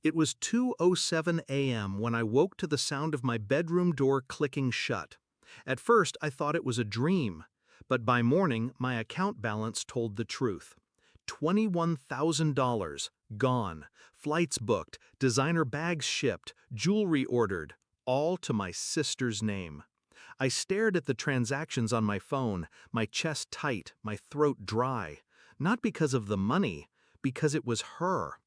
It was 2:07 a.m. when I woke to the sound of my bedroom door clicking shut. At first, I thought it was a dream, but by morning, my account balance told the truth. $21,000 gone, flights booked, designer bags shipped, jewelry ordered, all to my sister's name. I stared at the transactions on my phone, my chest tight, my throat dry. Not because of the money, because it was her.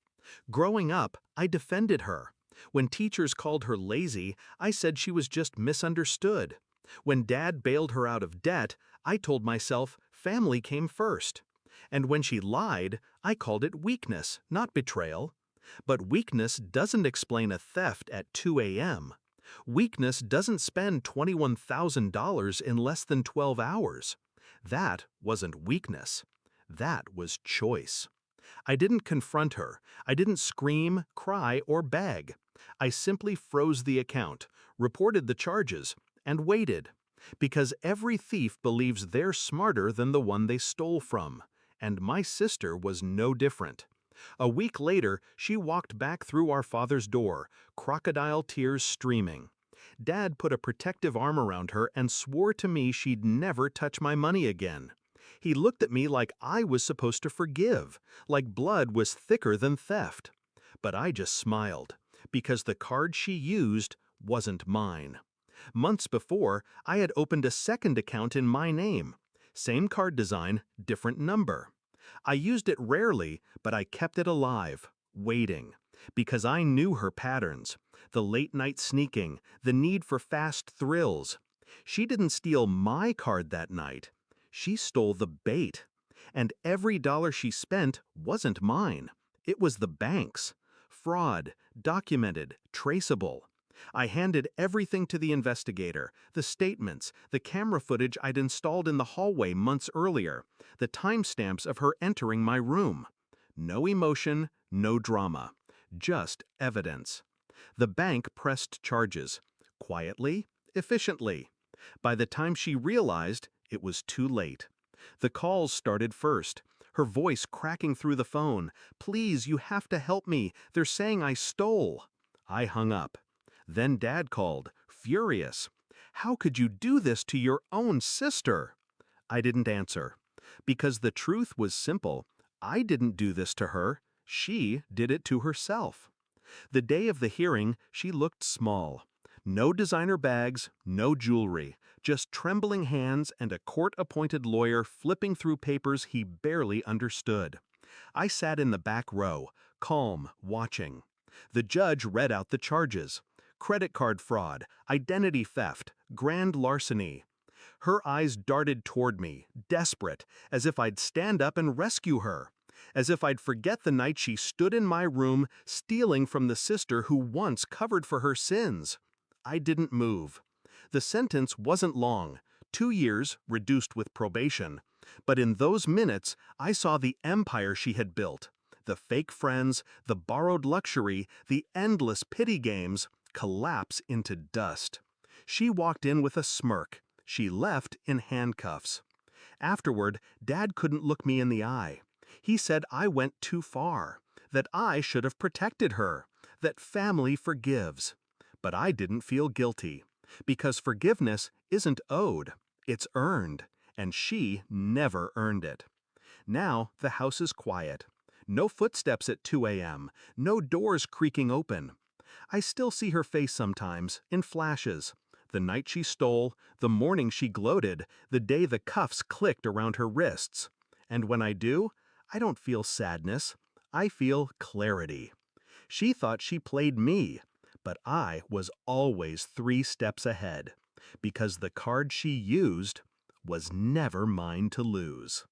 Growing up, I defended her. When teachers called her lazy, I said she was just misunderstood. When Dad bailed her out of debt, I told myself family came first. And when she lied, I called it weakness, not betrayal. But weakness doesn't explain a theft at 2 a.m. Weakness doesn't spend $21,000 in less than 12 hours. That wasn't weakness. That was choice. I didn't confront her. I didn't scream, cry, or beg. I simply froze the account, reported the charges, and waited. Because every thief believes they're smarter than the one they stole from. And my sister was no different. A week later, she walked back through our father's door, crocodile tears streaming. Dad put a protective arm around her and swore to me she'd never touch my money again. He looked at me like I was supposed to forgive, like blood was thicker than theft. But I just smiled, because the card she used wasn't mine. Months before, I had opened a second account in my name. Same card design, different number. I used it rarely, but I kept it alive, waiting. Because I knew her patterns, the late-night sneaking, the need for fast thrills. She didn't steal my card that night. She stole the bait. And every dollar she spent wasn't mine. It was the bank's. Fraud, documented, traceable. I handed everything to the investigator, the statements, the camera footage I'd installed in the hallway months earlier, the timestamps of her entering my room. No emotion, no drama. Just evidence. The bank pressed charges. Quietly, efficiently. By the time she realized, it was too late. The calls started first, her voice cracking through the phone. "Please, you have to help me. They're saying I stole." I hung up. Then Dad called, furious. "How could you do this to your own sister?" I didn't answer. Because the truth was simple. I didn't do this to her. She did it to herself. The day of the hearing, she looked small. No designer bags, no jewelry, just trembling hands and a court-appointed lawyer flipping through papers he barely understood. I sat in the back row, calm, watching. The judge read out the charges. Credit card fraud, identity theft, grand larceny. Her eyes darted toward me, desperate, as if I'd stand up and rescue her. As if I'd forget the night she stood in my room, stealing from the sister who once covered for her sins. I didn't move. The sentence wasn't long, 2 years, reduced with probation. But in those minutes, I saw the empire she had built. The fake friends, the borrowed luxury, the endless pity games, collapse into dust. She walked in with a smirk. She left in handcuffs. Afterward, Dad couldn't look me in the eye. He said I went too far, that I should have protected her, that family forgives. But I didn't feel guilty, because forgiveness isn't owed, it's earned, and she never earned it. Now the house is quiet. No footsteps at 2 a.m., no doors creaking open. I still see her face sometimes, in flashes. The night she stole, the morning she gloated, the day the cuffs clicked around her wrists. And when I do, I don't feel sadness. I feel clarity. She thought she played me, but I was always 3 steps ahead, because the card she used was never mine to lose.